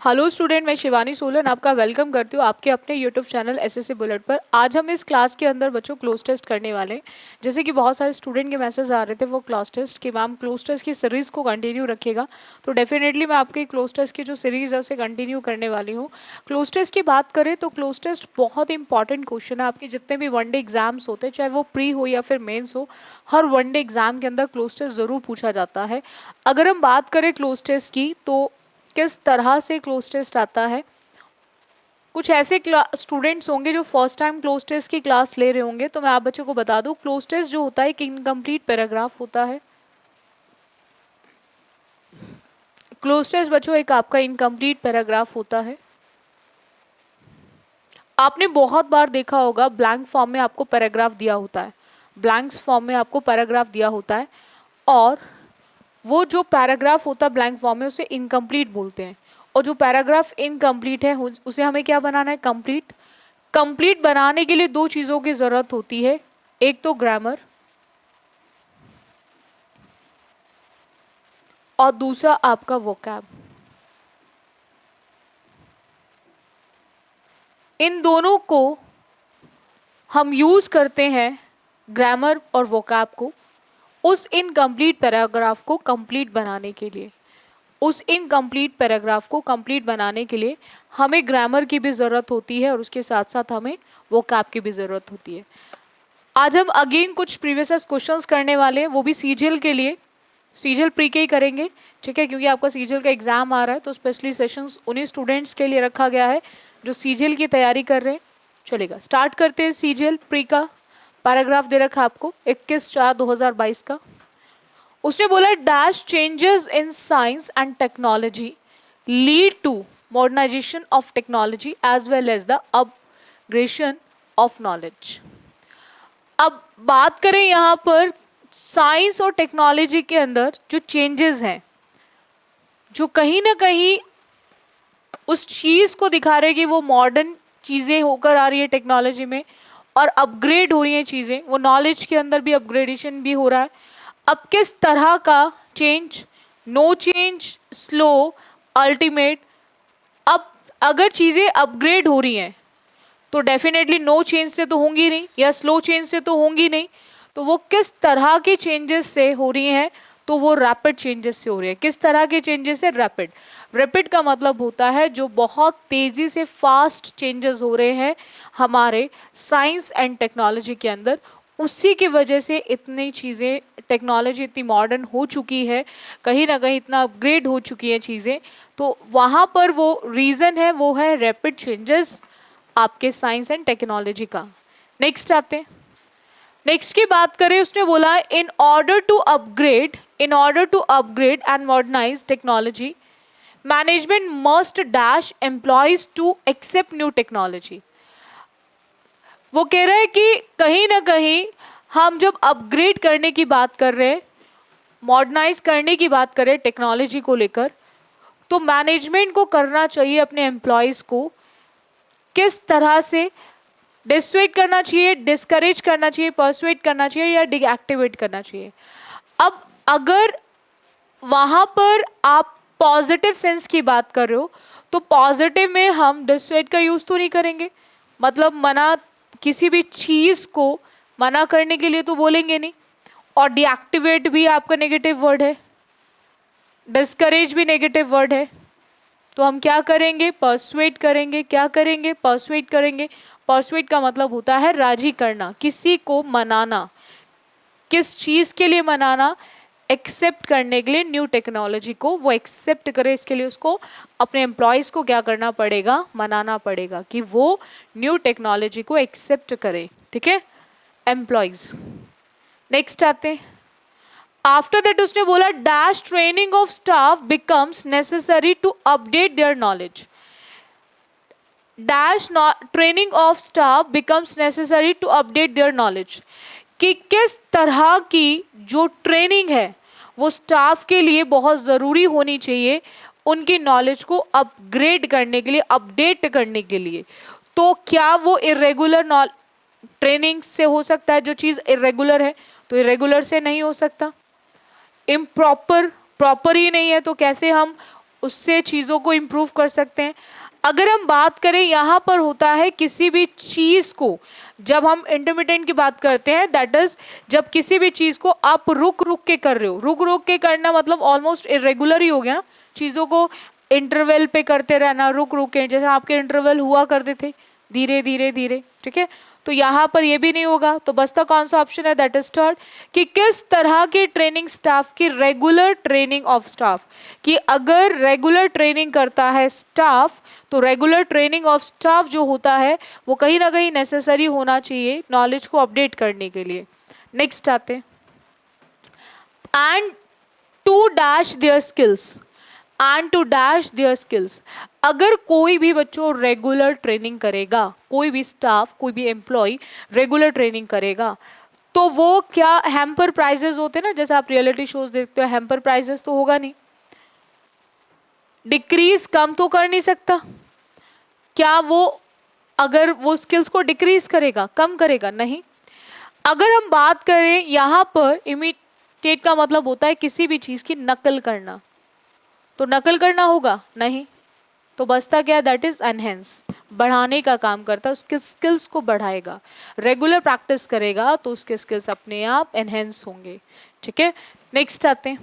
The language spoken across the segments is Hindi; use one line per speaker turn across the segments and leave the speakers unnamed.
हेलो स्टूडेंट, मैं शिवानी सोलन आपका वेलकम करती हूँ आपके अपने यूट्यूब चैनल एसएससी बुलेट पर। आज हम इस क्लास के अंदर बच्चों क्लोज टेस्ट करने वाले हैं। जैसे कि बहुत सारे स्टूडेंट के मैसेज आ रहे थे वो क्लोज टेस्ट कि मैम क्लोज टेस्ट की सीरीज़ को कंटिन्यू रखिएगा, तो डेफिनेटली मैं आपकी क्लोज टेस्ट की जो सीरीज़ है उसे कंटिन्यू करने वाली हूँ। क्लोज टेस्ट की बात करें तो क्लोज टेस्ट बहुत इंपॉर्टेंट क्वेश्चन है। आपके जितने भी वनडे एग्जाम्स होते हैं, चाहे वो प्री हो या फिर मेन्स हो, हर वनडे एग्जाम के अंदर क्लोज टेस्ट ज़रूर पूछा जाता है। अगर हम बात करें क्लोज टेस्ट की तो किस तरह से क्लोज टेस्ट आता है, कुछ ऐसे स्टूडेंट्स होंगे जो फर्स्ट टाइम क्लोज टेस्ट की क्लास ले रहे होंगे, तो मैं आप बच्चों को बता दूं क्लोज टेस्ट जो होता है एक इनकम्प्लीट पैराग्राफ होता है। क्लोज टेस्ट बच्चों एक आपका इनकम्प्लीट पैराग्राफ होता है। आपने बहुत बार देखा होगा ब्लैंक फॉर्म में आपको पैराग्राफ दिया होता है, ब्लैंक्स फॉर्म में आपको पैराग्राफ दिया होता है, और वो जो पैराग्राफ होता है ब्लैंक फॉर्म में उसे इनकम्प्लीट बोलते हैं। और जो पैराग्राफ इनकम्प्लीट है उसे हमें क्या बनाना है, कंप्लीट। कंप्लीट बनाने के लिए दो चीज़ों की ज़रूरत होती है, एक तो ग्रामर और दूसरा आपका वोकैब। इन दोनों को हम यूज़ करते हैं, ग्रामर और वोकैब को, उस इनकम्प्लीट पैराग्राफ को कंप्लीट बनाने के लिए। उस इनकम्प्लीट पैराग्राफ को कंप्लीट बनाने के लिए हमें ग्रामर की भी ज़रूरत होती है और उसके साथ साथ हमें वोकैब की भी ज़रूरत होती है। आज हम अगेन कुछ प्रीवियस क्वेश्चंस करने वाले हैं, वो भी सीजीएल के लिए। सीजीएल प्री के ही करेंगे, ठीक है, क्योंकि आपका सीजीएल का एग्जाम आ रहा है, तो स्पेशली सेशंस उन्हीं स्टूडेंट्स के लिए रखा गया है जो सीजीएल की तैयारी कर रहे हैं। चलेगा, स्टार्ट करते हैं। सीजीएल प्री का पैराग्राफ दे रखा आपको 21/4/2022 का। उसने बोला dash changes in science and technology lead to modernisation of technology as well as the upgradation of knowledge. अब बात करें यहाँ पर साइंस और टेक्नोलॉजी के अंदर जो चेंजेस हैं, जो कहीं ना कहीं उस चीज को दिखा रहे कि वो मॉडर्न चीजें होकर आ रही है टेक्नोलॉजी में और अपग्रेड हो रही हैं चीजें, वो नॉलेज के अंदर भी अपग्रेडेशन भी हो रहा है। अब किस तरह का change, no change, slow, ultimate. अब अगर चीज़ें अपग्रेड हो रही हैं तो डेफिनेटली नो चेंज से तो होंगी नहीं, या स्लो चेंज से तो होंगी नहीं, तो वो किस तरह के चेंजेस से हो रही हैं, तो वो रैपिड चेंजेस से हो रही है। किस तरह के चेंजेस है, रैपिड। रैपिड का मतलब होता है जो बहुत तेज़ी से फास्ट चेंजेस हो रहे हैं हमारे साइंस एंड टेक्नोलॉजी के अंदर। उसी की वजह से इतनी चीज़ें, टेक्नोलॉजी इतनी मॉडर्न हो चुकी है, कहीं ना कहीं इतना अपग्रेड हो चुकी है चीज़ें, तो वहाँ पर वो रीज़न है, वो है रैपिड चेंजेस आपके साइंस एंड टेक्नोलॉजी का। नेक्स्ट आते हैं। नेक्स्ट की बात करें, उसने बोला in order to upgrade and modernise technology management must dash employees to accept new technology. वो कह रहे हैं कि कहीं ना कहीं हम जब अपग्रेड करने की बात कर रहे हैं, मॉडर्नाइज करने की बात करें टेक्नोलॉजी को लेकर, तो मैनेजमेंट को करना चाहिए अपने एम्प्लॉयज़ को किस तरह से डिसवेट करना चाहिए, डिस्करेज करना चाहिए, परसुएट करना चाहिए या डीएक्टिवेट करना चाहिए। अब अगर वहाँ पर आप पॉजिटिव सेंस की बात कर रहे हो तो पॉजिटिव में हम डिसवेट का यूज़ तो नहीं करेंगे, मतलब मना, किसी भी चीज़ को मना करने के लिए तो बोलेंगे नहीं। और डीएक्टिवेट भी आपका नेगेटिव वर्ड है, डिस्करेज भी नेगेटिव वर्ड है, तो हम क्या करेंगे, परसुएट करेंगे। क्या करेंगे, परसुएट करेंगे। परसुएट का मतलब होता है राजी करना, किसी को मनाना। किस चीज़ के लिए मनाना, एक्सेप्ट करने के लिए न्यू टेक्नोलॉजी को वो एक्सेप्ट करे, इसके लिए उसको अपने एम्प्लॉयज़ को क्या करना पड़ेगा, मनाना पड़ेगा कि वो न्यू टेक्नोलॉजी को एक्सेप्ट करे, ठीक है, एम्प्लॉयज़। नेक्स्ट आते हैं। आफ्टर दैट उसने बोला dash training of staff becomes necessary to update their knowledge. Dash training of staff becomes necessary to update their knowledge, कि किस तरह की जो ट्रेनिंग है वो स्टाफ के लिए बहुत ज़रूरी होनी चाहिए उनकी नॉलेज को अपग्रेड करने के लिए, अपडेट करने के लिए। तो क्या वो इरेगुलर ट्रेनिंग से हो सकता है, जो चीज़ इरेगुलर है तो इरेगुलर से नहीं हो सकता। इम्प्रॉपर, प्रॉपर ही नहीं है तो कैसे हम उससे चीज़ों को इम्प्रूव कर सकते हैं। अगर हम बात करें यहाँ पर होता है किसी भी चीज़ को, जब हम इंटरमिटेंट की बात करते हैं दैट इज जब किसी भी चीज़ को आप रुक रुक के कर रहे हो। रुक रुक के करना मतलब ऑलमोस्ट इरेगुलर ही हो गया ना, चीज़ों को इंटरवल पे करते रहना, रुक रुक के, जैसे आपके इंटरवल हुआ करते थे धीरे धीरे धीरे, ठीक है। तो यहाँ पर ये भी नहीं होगा, तो बसता कौन सा ऑप्शन है, दैट इज थर्ड, कि किस तरह की ट्रेनिंग स्टाफ की, रेगुलर ट्रेनिंग ऑफ स्टाफ, कि अगर रेगुलर ट्रेनिंग करता है स्टाफ तो रेगुलर ट्रेनिंग ऑफ स्टाफ जो होता है वो कहीं ना कहीं नेसेसरी होना चाहिए नॉलेज को अपडेट करने के लिए। नेक्स्ट आते हैं, and to dash their skills, and to dash their skills. अगर कोई भी बच्चों रेगुलर ट्रेनिंग करेगा, कोई भी स्टाफ, कोई भी एम्प्लॉय रेगुलर ट्रेनिंग करेगा, तो वो क्या हैम्पर प्राइजेस होते हैं ना, जैसे आप रियलिटी शोज देखते हो, हैम्पर प्राइजेस तो होगा नहीं, डिक्रीज कम तो कर नहीं सकता। क्या वो अगर वो स्किल्स को डिक्रीज करेगा, कम करेगा? नहीं। अगर हम बात करें यहाँ पर इमिटेट का मतलब होता है किसी भी चीज की नकल करना, तो नकल करना होगा? नहीं। तो बसता क्या, दैट इज एनहेंस, बढ़ाने का काम करता है, उसके स्किल्स को बढ़ाएगा। रेगुलर प्रैक्टिस करेगा तो उसके स्किल्स अपने आप एनहेंस होंगे, ठीक है। नेक्स्ट आते हैं,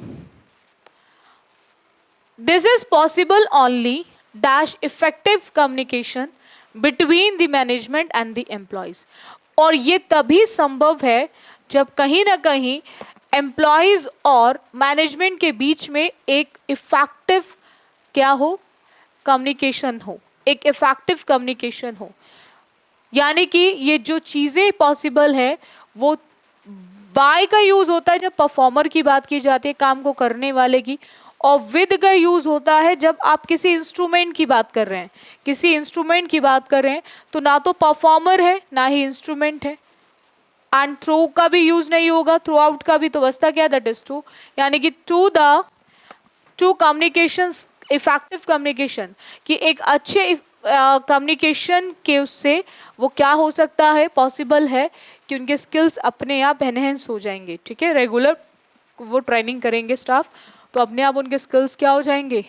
this is possible only dash effective communication between the management and the employees. और ये तभी संभव है जब कहीं ना कहीं एम्प्लॉयज और मैनेजमेंट के बीच में एक इफेक्टिव क्या हो, कम्युनिकेशन हो, एक इफेक्टिव कम्युनिकेशन हो। यानी कि ये जो चीज़ें पॉसिबल है वो बाय का यूज होता है जब परफॉर्मर की बात की जाती है, काम को करने वाले की, और विद का यूज होता है जब आप किसी इंस्ट्रूमेंट की बात कर रहे हैं। किसी इंस्ट्रूमेंट की बात कर रहे हैं तो ना तो परफॉर्मर है ना ही इंस्ट्रूमेंट है, एंड थ्रू का भी यूज नहीं होगा, थ्रू आउट का भी, तो बसता क्या, दैट इज ट्रू। यानी कि टू कम्युनिकेशन, इफेक्टिव कम्युनिकेशन, कि एक अच्छे कम्युनिकेशन के उससे वो क्या हो सकता है, पॉसिबल है कि उनके स्किल्स अपने आप एनहेंस हो जाएंगे, ठीक है। रेगुलर वो ट्रेनिंग करेंगे स्टाफ तो अपने आप उनके स्किल्स क्या हो जाएंगे,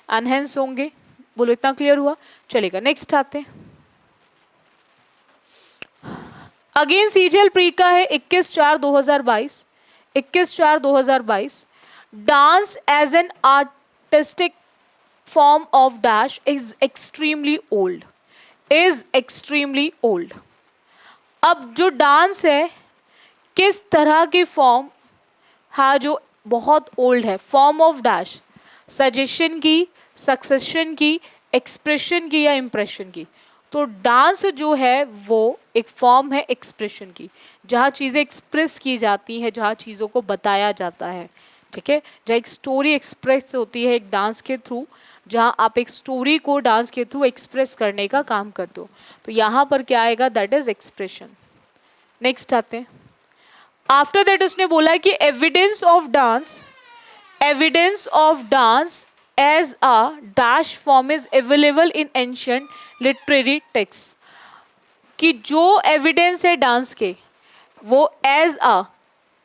एनहेंस होंगे। बोलो इतना क्लियर हुआ? चलेगा, नेक्स्ट आते हैं। अगेन सीजीएल प्री का है 21/4/2022, 21/4/2022, dance as an artistic form of dash is extremely old, is extremely old। अब जो डांस है किस तरह की फॉर्म है जो बहुत ओल्ड है, फॉर्म ऑफ डैश, सजेशन की, सक्सेशन की, एक्सप्रेशन की या इंप्रेशन की। तो डांस जो है वो एक फॉर्म है एक्सप्रेशन की, जहाँ चीज़ें एक्सप्रेस की जाती हैं, जहाँ चीज़ों को बताया जाता है, ठीक है। जहाँ एक स्टोरी एक्सप्रेस होती है एक डांस के थ्रू, जहाँ आप एक स्टोरी को डांस के थ्रू एक्सप्रेस करने का काम करते हो, तो यहाँ पर क्या आएगा, दैट इज एक्सप्रेशन। नेक्स्ट आते हैं, आफ्टर दैट उसने बोला कि evidence of dance as a dash form is available in ancient literary text, कि जो एविडेंस है डांस के वो एज अ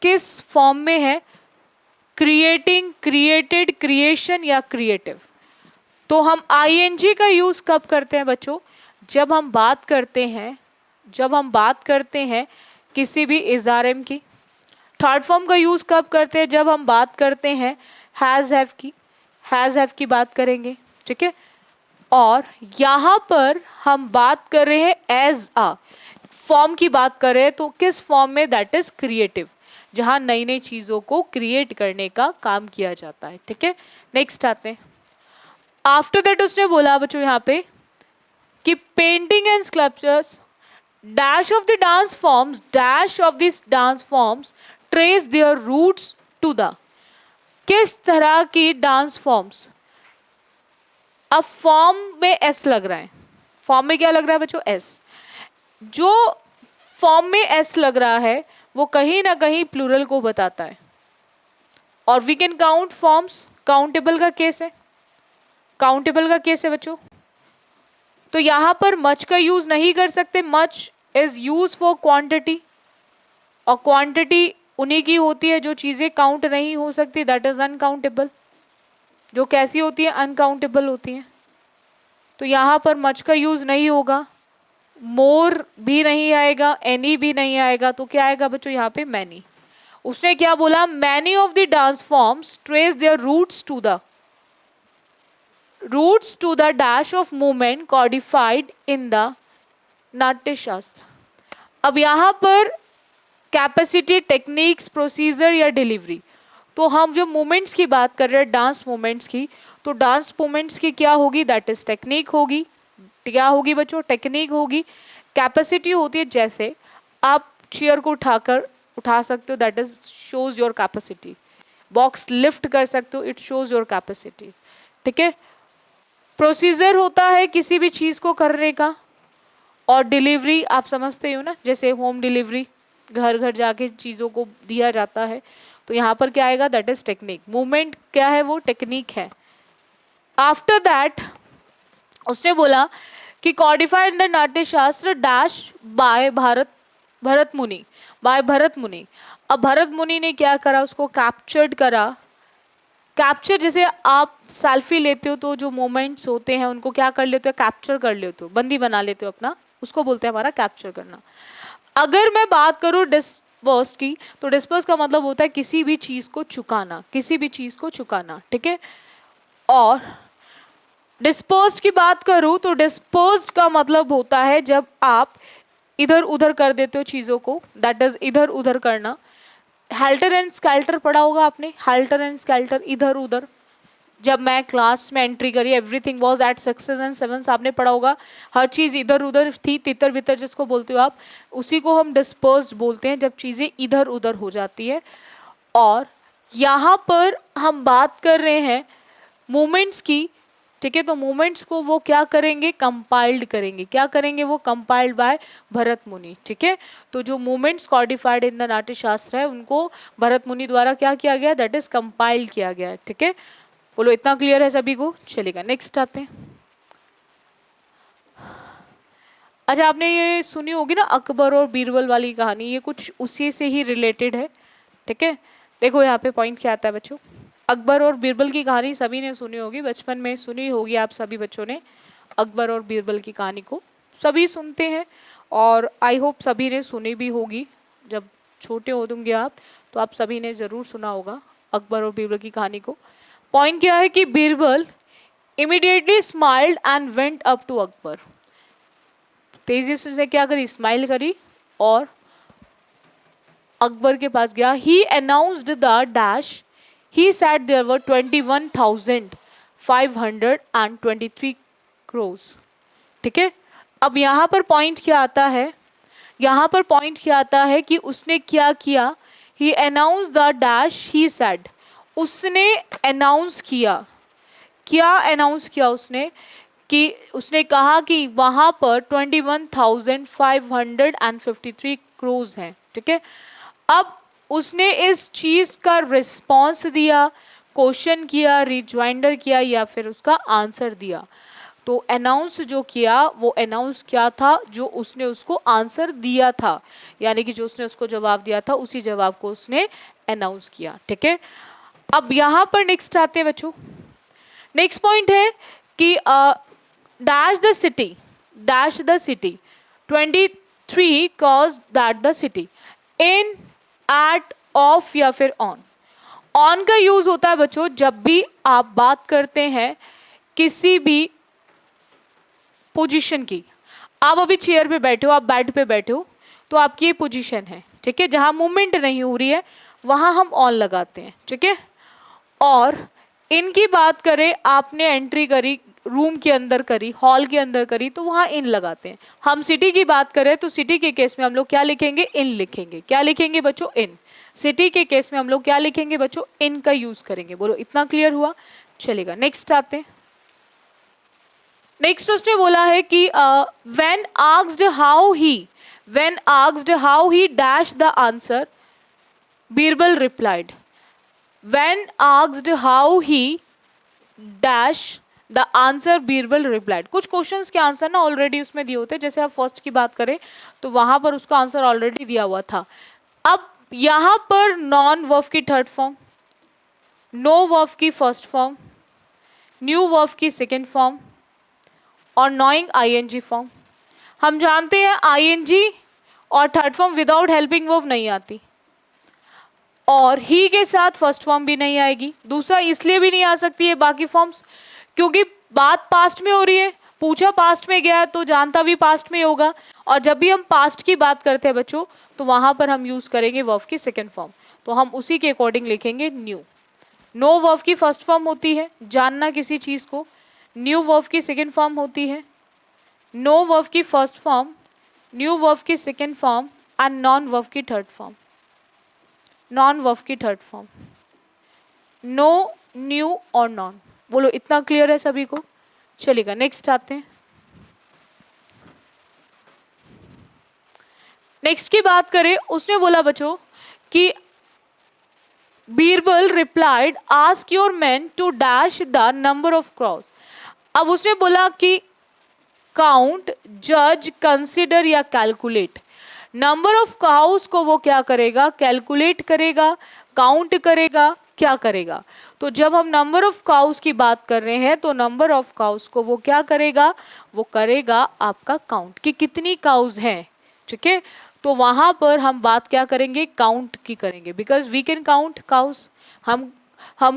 किस फॉर्म में है, क्रिएटिंग, क्रिएटेड, क्रिएशन या क्रिएटिव। तो हम आईएनजी का यूज कब करते हैं बच्चों, जब हम बात करते हैं किसी भी इज़ारम की। थर्ड फॉर्म का यूज कब करते हैं, जब हम बात करते हैं हैज हैव की बात करेंगे, ठीक है। और यहाँ पर हम बात कर रहे हैं एज अ फॉर्म की बात कर रहे हैं, तो किस फॉर्म में, दैट इज क्रिएटिव, जहाँ नई नई चीज़ों को क्रिएट करने का काम किया जाता है, ठीक है। नेक्स्ट आते हैं, आफ्टर दैट उसने बोला बच्चों यहाँ पे कि painting and sculptures dash of the dance forms trace their roots to the, किस तरह की डांस फॉर्म्स। अब फॉर्म में एस लग रहा है, फॉर्म में क्या लग रहा है बच्चों, एस। जो फॉर्म में एस लग रहा है वो कहीं ना कहीं प्लूरल को बताता है, और we can count forms, countable का केस है, बच्चों। तो यहां पर मच का यूज नहीं कर सकते, much is use for quantity, और क्वांटिटी उन्हीं की होती है जो चीजें काउंट नहीं हो सकती, दैट इज अनकाउंटेबल। जो कैसी होती है, अनकाउंटेबल होती है। तो यहाँ पर मच का यूज नहीं होगा, मोर भी नहीं आएगा, एनी भी नहीं आएगा, तो क्या आएगा बच्चों यहाँ पे, मैनी। उसने क्या बोला, many of the dance forms trace their roots to the dash of movement codified in the Natya Shastra. अब यहाँ पर कैपेसिटी, टेक्निक्स, प्रोसीजर या डिलीवरी, तो हम जो मूवमेंट्स की बात कर रहे हैं, डांस मूवमेंट्स की, तो डांस मूवमेंट्स की क्या होगी, दैट इज टेक्निक होगी। क्या होगी बच्चों, टेक्निक होगी। कैपेसिटी होती है, जैसे आप चेयर को उठा सकते हो, that is shows your capacity. Box lift कर सकते हो, इट शोज योर कैपेसिटी। ठीक है। प्रोसीजर होता है किसी भी चीज को करने का, और डिलीवरी आप समझते हो ना, जैसे होम डिलीवरी, घर घर जाके चीजों को दिया जाता है। तो यहाँ पर क्या आएगा, दैट इज टेक्निक। मूवमेंट क्या है, वो टेक्निक है। आफ्टर दैट उसने बोला कि कॉडिफाइड इन द नाट्य शास्त्र डैश बाय भरत मुनि। अब भरत मुनि ने क्या करा, उसको कैप्चर्ड करा। कैप्चर, जैसे आप सेल्फी लेते हो तो जो मोमेंट्स होते हैं उनको क्या कर लेते हो, कैप्चर कर लेते हो, बंदी बना लेते हो अपना, उसको बोलते हैं हमारा कैप्चर करना। अगर मैं बात करूं डिस्पर्स की, तो डिस्पर्स का मतलब होता है किसी भी चीज को चुकाना, किसी भी चीज को चुकाना। ठीक है। और डिस्पर्स्ड की बात करूं तो डिस्पर्स्ड का मतलब होता है जब आप इधर उधर कर देते हो चीजों को, दैट इज इधर उधर करना। हेल्टर एंड स्केल्टर पढ़ा होगा आपने, हेल्टर एंड स्केल्टर, इधर उधर। जब मैं क्लास में एंट्री करी, एवरीथिंग वाज एट 6 and 7, आपने पढ़ा होगा, हर चीज इधर उधर थी, तितर बितर जिसको बोलते हो आप, उसी को हम डिस्पर्स्ड बोलते हैं, जब चीजें इधर उधर हो जाती है। और यहाँ पर हम बात कर रहे हैं मूवमेंट्स की। ठीक है। तो मूवमेंट्स को वो क्या करेंगे, कंपाइल्ड करेंगे। क्या करेंगे वो, कंपाइल्ड बाय भरत मुनि। ठीक है। तो जो मूवमेंट्स कॉडिफाइड इन द नाट्य शास्त्र है, उनको भरत मुनि द्वारा क्या किया गया, दैट इज कंपाइल्ड किया गया है। ठीक है। बोलो इतना क्लियर है सभी को, चलेगा नेक्स्ट आते हैं। अच्छा, आपने ये सुनी होगी ना अकबर और बीरबल वाली कहानी, ये कुछ उसी से ही रिलेटेड है। ठीक है। देखो यहाँ पे पॉइंट क्या आता है बच्चों, अकबर और बीरबल की कहानी सभी ने सुनी होगी, बचपन में सुनी होगी आप सभी बच्चों ने अकबर और बीरबल की कहानी को, सभी सुनते हैं, और आई होप सभी ने सुनी भी होगी। जब छोटे होंगे आप, तो आप सभी ने जरूर सुना होगा अकबर और बीरबल की कहानी को। पॉइंट क्या है कि Birbal immediately smiled and went up to Akbar. तेजी से क्या करी, स्माइल करी और अकबर के पास गया। He announced the dash, he said there were 21,523 crores। ठीक है। अब यहाँ पर पॉइंट क्या आता है, यहाँ पर पॉइंट क्या आता है कि उसने क्या किया, he announced the dash, he said, उसने अनाउंस किया। क्या अनाउंस किया उसने, कि उसने कहा कि वहां पर 21,553 क्रोज हैं। ठीक है। अब उसने इस चीज का रिस्पॉन्स दिया, क्वेश्चन किया, रिज्वाइंडर किया, या फिर उसका आंसर दिया। तो अनाउंस जो किया, वो अनाउंस क्या था, जो उसने उसको आंसर दिया था, यानी कि जो उसने उसको जवाब दिया था, उसी जवाब को उसने अनाउंस किया। ठीक है। अब यहाँ पर नेक्स्ट आते हैं बच्चों। नेक्स्ट पॉइंट है कि dash the city, 23 cause that the city, in, at, of या फिर ऑन। ऑन का यूज होता है बच्चों जब भी आप बात करते हैं किसी भी पोजीशन की। आप अभी चेयर पे बैठे हो, आप बेड पे बैठे हो, तो आपकी ये पोजीशन है। ठीक है। जहां मूवमेंट नहीं हो रही है वहां हम ऑन लगाते हैं। ठीक है। और इनकी बात करें, आपने एंट्री करी, रूम के अंदर करी, हॉल के अंदर करी, तो वहां इन लगाते हैं। हम सिटी की बात करें तो सिटी के केस में हम लोग क्या लिखेंगे, इन लिखेंगे। क्या लिखेंगे बच्चों, इन। सिटी के केस में हम लोग क्या लिखेंगे बच्चों, इन का यूज करेंगे। बोलो इतना क्लियर हुआ, चलेगा नेक्स्ट आते हैं। नेक्स्ट उसने बोला है कि when asked how he dash the answer, Birbal replied. When asked how he dash the answer, Birbal replied. कुछ क्वेश्चंस के आंसर ना ऑलरेडी उसमें दिए होते हैं, जैसे आप फर्स्ट की बात करें तो वहां पर उसका आंसर ऑलरेडी दिया हुआ था। अब यहां पर नॉन वर्ब की थर्ड फॉर्म, नो वर्ब की फर्स्ट फॉर्म, न्यू वर्ब की सेकेंड फॉर्म और नॉइंग आईएनजी फॉर्म। हम जानते हैं आईएनजी और third form without helping verb नहीं आती, और ही के साथ फर्स्ट फॉर्म भी नहीं आएगी। दूसरा इसलिए भी नहीं आ सकती है बाकी फॉर्म्स क्योंकि बात पास्ट में हो रही है, पूछा पास्ट में गया तो जानता भी पास्ट में होगा, और जब भी हम पास्ट की बात करते हैं बच्चों तो वहां पर हम यूज करेंगे वर्ब की सेकेंड फॉर्म, तो हम उसी के अकॉर्डिंग लिखेंगे न्यू। नो वर्ब की फर्स्ट फॉर्म होती है जानना किसी चीज को, न्यू वर्ब की सेकेंड फॉर्म होती है नो वर्ब की फर्स्ट फॉर्म, न्यू वर्ब की second form and non verb की थर्ड फॉर्म। नॉन वर्ब की थर्ड फॉर्म नो, न्यू और नॉन। बोलो इतना क्लियर है सभी को? चलिएगा नेक्स्ट आते हैं। नेक्स्ट की बात करें, उसने बोला बच्चों कि Birbal replied ask your man to dash the number of crows. अब उसने बोला कि काउंट, जज, कंसिडर या कैलकुलेट। नंबर ऑफ काउस को वो क्या करेगा? कैलकुलेट करेगा, काउंट करेगा, क्या करेगा? तो जब हम नंबर ऑफ काउस की बात कर रहे हैं तो नंबर ऑफ काउस को वो क्या करेगा? वो करेगा आपका काउंट कि कितनी काउस हैं, ठीक है। तो वहां पर हम बात क्या करेंगे? काउंट की करेंगे, because we can count cows. हम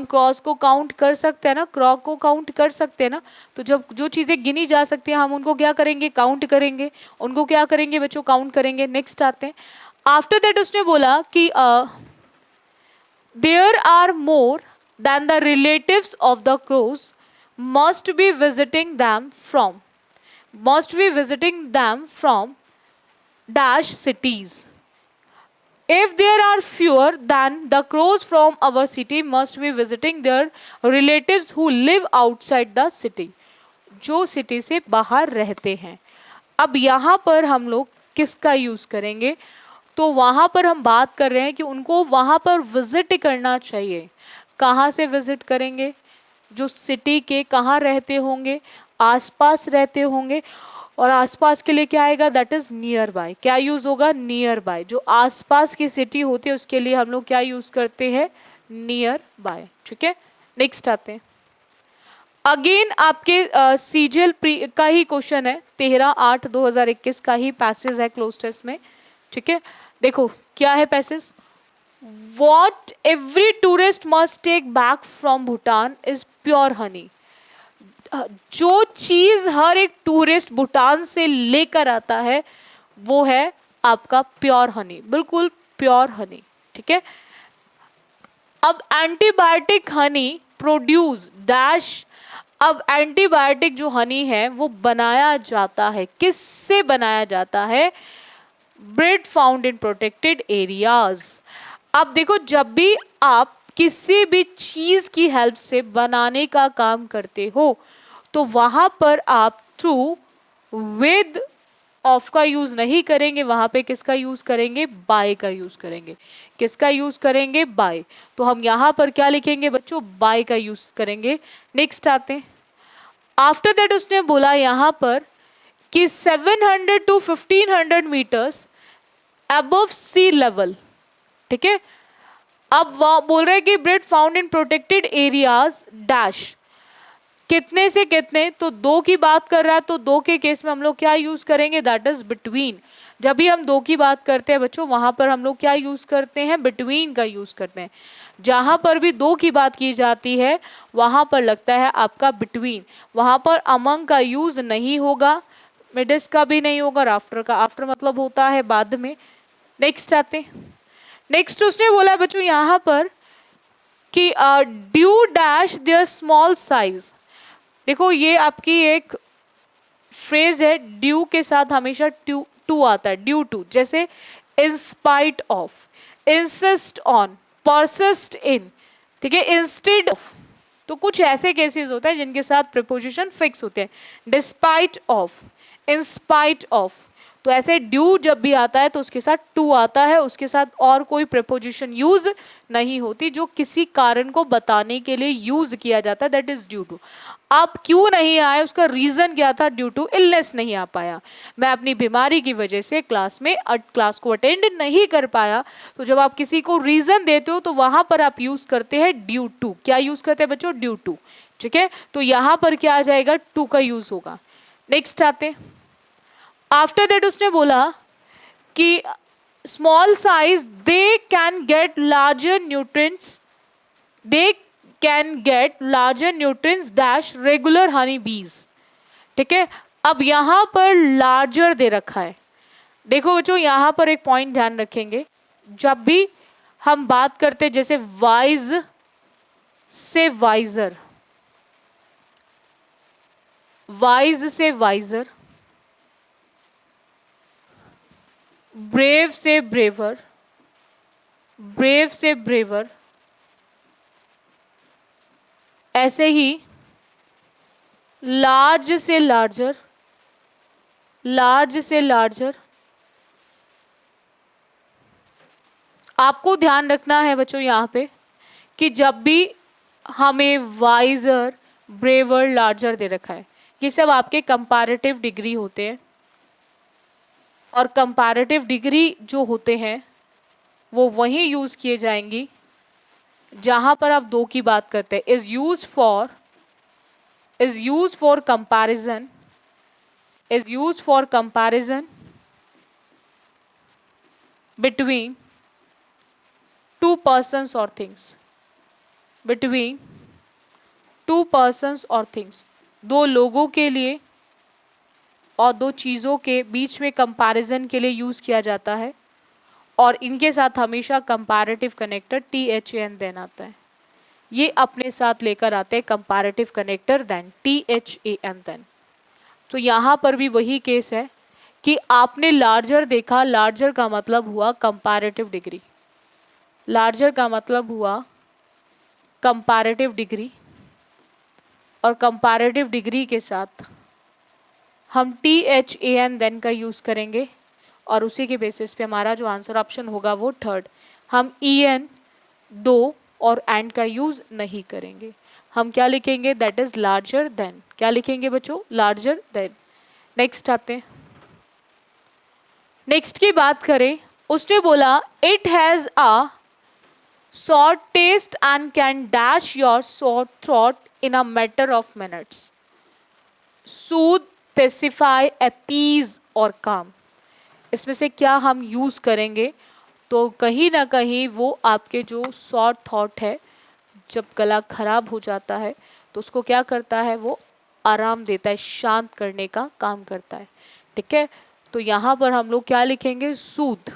क्रॉस को काउंट कर सकते हैं ना, क्रॉ को काउंट कर सकते हैं ना। तो जब जो चीजें गिनी जा सकती हैं हम उनको क्या करेंगे? काउंट करेंगे। उनको क्या करेंगे बच्चों? काउंट करेंगे। नेक्स्ट आते हैं। आफ्टर दैट उसने बोला कि there are more than the relatives of the crows must be visiting them from dash cities. If there are fewer than the crows from our city must be visiting their relatives who live outside the city. जो सिटी से बाहर रहते हैं। अब यहाँ पर हम लोग किसका यूज करेंगे? तो वहाँ पर हम बात कर रहे हैं कि उनको वहाँ पर विजिट करना चाहिए। कहाँ से विजिट करेंगे? जो सिटी के कहाँ रहते होंगे? आसपास रहते होंगे। और आसपास के लिए क्या आएगा? That is near by. क्या यूज होगा? Near by. जो आसपास की सिटी होती है उसके लिए हम लोग क्या यूज करते हैं? नियर बाय, ठीक है। नेक्स्ट आते हैं। अगेन आपके सीजीएल का ही क्वेश्चन है, 13/8/2021 का ही पैसेज है क्लोज टेस्ट में, ठीक है। देखो क्या है passage? What every tourist must take back from Bhutan is pure honey. जो चीज हर एक टूरिस्ट भूटान से लेकर आता है वो है आपका प्योर हनी, बिल्कुल प्योर हनी, ठीक है। अब एंटीबायोटिक हनी प्रोड्यूस डैश। अब एंटीबायोटिक जो हनी है वो बनाया जाता है, किससे बनाया जाता है? Breed found in protected areas. अब देखो जब भी आप किसी भी चीज की हेल्प से बनाने का काम करते हो तो वहां पर आप थ्रू विद ऑफ का यूज नहीं करेंगे, वहां पे किसका यूज करेंगे? बाय का यूज करेंगे। किसका यूज करेंगे? बाय। तो हम यहां पर क्या लिखेंगे बच्चों? बाय का यूज करेंगे। नेक्स्ट आते हैं। आफ्टर दैट उसने बोला यहां पर कि 700 to 1500 metres above sea level, ठीक है। अब वो बोल रहे हैं कि breed found in protected areas dash. कितने से कितने? तो 2 की बात कर रहा है, तो 2 के केस में हम लोग क्या यूज करेंगे? That is between. जब भी हम 2 की बात करते हैं बच्चों वहां पर हम लोग क्या यूज करते हैं? बिटवीन का यूज करते हैं। जहां पर भी 2 की बात की जाती है वहां पर लगता है आपका बिटवीन। वहां पर अमंग का यूज नहीं होगा, मिडिस का भी नहीं होगा, आफ्टर का। आफ्टर मतलब होता है बाद में। नेक्स्ट आते हैं। नेक्स्ट उसने बोला बच्चों यहाँ पर कि due dash there small size. देखो ये आपकी एक फ्रेज है, ड्यू के साथ हमेशा टू आता है, ड्यू टू। जैसे in spite of, insist on, persist इन, ठीक है, इंस्टेड ऑफ। तो कुछ ऐसे केसेस होते हैं जिनके साथ प्रीपोजिशन फिक्स होते हैं। Despite of, in spite of. तो ऐसे ड्यू जब भी आता है तो उसके साथ टू आता है, उसके साथ और कोई प्रीपोजिशन यूज नहीं होती, जो किसी कारण को बताने के लिए यूज किया जाता है, दैट इज ड्यू टू। आप क्यों नहीं आए उसका रीजन क्या था? ड्यू टू इलनेस नहीं आ पाया, मैं अपनी बीमारी की वजह से क्लास को अटेंड नहीं कर पाया। तो जब आप किसी को रीजन देते हो तो वहां पर आप यूज करते हैं ड्यू टू। क्या यूज करते हैं बच्चों? Due to. ठीक है, तो यहां पर क्या आ जाएगा, टू का यूज होगा। नेक्स्ट आते हैं, आफ्टर दैट उसने बोला कि small size they can get larger nutrients, they can get larger nutrients dash regular Honey बीज। ठीक है, अब यहां पर लार्जर दे रखा है। देखो बच्चों यहां पर एक पॉइंट ध्यान रखेंगे, जब भी हम बात करते जैसे वाइज से वाइजर, वाइज से वाइजर, ब्रेव से ब्रेवर, ब्रेव से ब्रेवर, ऐसे ही लार्ज से लार्जर, लार्ज से लार्जर। आपको ध्यान रखना है बच्चों यहाँ पे कि जब भी हमें वाइजर, ब्रेवर, लार्जर दे रखा है, ये सब आपके कंपैरेटिव डिग्री होते हैं, और कंपैरेटिव डिग्री जो होते हैं वो वहीं यूज किए जाएंगी जहां पर आप दो की बात करते हैं। Is use for comparison, is use for comparison between two persons और थिंग्स, बिटवीन टू पर्सन्स और थिंग्स, दो लोगों के लिए और दो चीज़ों के बीच में कंपैरिजन के लिए यूज किया जाता है, और इनके साथ हमेशा कंपैरेटिव कनेक्टर THAN देन आता है। ये अपने साथ लेकर आते हैं comparative connector than, THAN than. तो यहाँ पर भी वही केस है कि आपने लार्जर देखा, लार्जर का मतलब हुआ कंपैरेटिव डिग्री, लार्जर का मतलब हुआ कंपैरेटिव डिग्री, और कंपैरेटिव डिग्री के साथ हम THAN देन का यूज करेंगे, और उसी के बेसिस पे हमारा जो आंसर ऑप्शन होगा वो थर्ड। हम EN, दो और एंड का यूज नहीं करेंगे, हम क्या लिखेंगे, दैट इज लार्जर देन। क्या लिखेंगे बच्चों, लार्जर देन। नेक्स्ट आते हैं, नेक्स्ट की बात करें, उसने बोला it has a sort taste and can dash your sore throat in a matter of minutes. Soothe, pacify, appease और काम, इसमें से क्या हम यूज करेंगे, तो कहीं ना कहीं वो आपके जो शॉर्ट थॉट है, जब गला खराब हो जाता है तो उसको क्या करता है, वो आराम देता है, शांत करने का काम करता है। ठीक है, तो यहाँ पर हम लोग क्या लिखेंगे, सूद।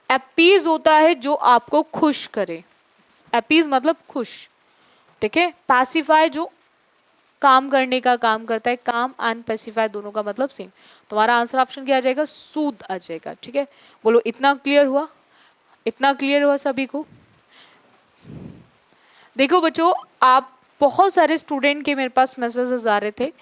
अपीज होता है जो आपको खुश करे, अपीज मतलब खुश। ठीक है, पैसिफाई जो काम करने का काम करता है, काम एंड पेसिफाई दोनों का मतलब सेम। तुम्हारा आंसर ऑप्शन क्या आ जाएगा, सूद आ जाएगा। ठीक है, बोलो इतना क्लियर हुआ, इतना क्लियर हुआ सभी को। देखो बच्चों, आप बहुत सारे स्टूडेंट के मेरे पास मैसेजेस आ रहे थे,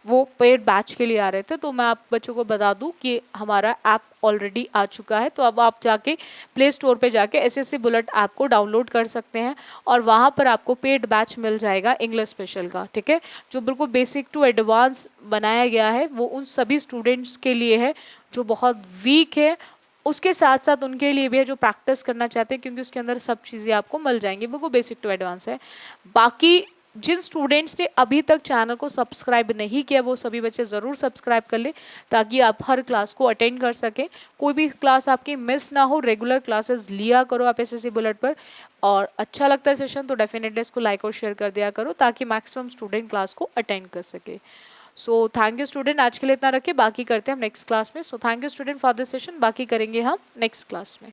वो पेड बैच के लिए आ रहे थे, तो मैं आप बच्चों को बता दूं कि हमारा ऐप ऑलरेडी आ चुका है। तो अब आप जाके प्ले स्टोर पे जाके SSC बुलेट ऐप को डाउनलोड कर सकते हैं, और वहाँ पर आपको पेड बैच मिल जाएगा इंग्लिश स्पेशल का। ठीक है, जो बिल्कुल बेसिक टू एडवांस बनाया गया है, वो उन सभी स्टूडेंट्स के लिए है जो बहुत वीक है, उसके साथ साथ उनके लिए भी है जो प्रैक्टिस करना चाहते हैं, क्योंकि उसके अंदर सब चीज़ें आपको मिल जाएंगी, बिल्कुल बेसिक टू एडवांस है। बाकी जिन स्टूडेंट्स ने अभी तक चैनल को सब्सक्राइब नहीं किया, वो सभी बच्चे ज़रूर सब्सक्राइब कर ले, ताकि आप हर क्लास को अटेंड कर सकें, कोई भी क्लास आपकी मिस ना हो। रेगुलर क्लासेस लिया करो आप SSC बुलेट पर, और अच्छा लगता है सेशन तो डेफिनेटली इसको लाइक और शेयर कर दिया करो, ताकि मैक्सिमम स्टूडेंट क्लास को अटेंड कर सके। सो थैंक यू स्टूडेंट, आज के लिए इतना रखिए, बाकी करते हैं हम नेक्स्ट क्लास में। So thank you student for this session, बाकी करेंगे हम नेक्स्ट क्लास में।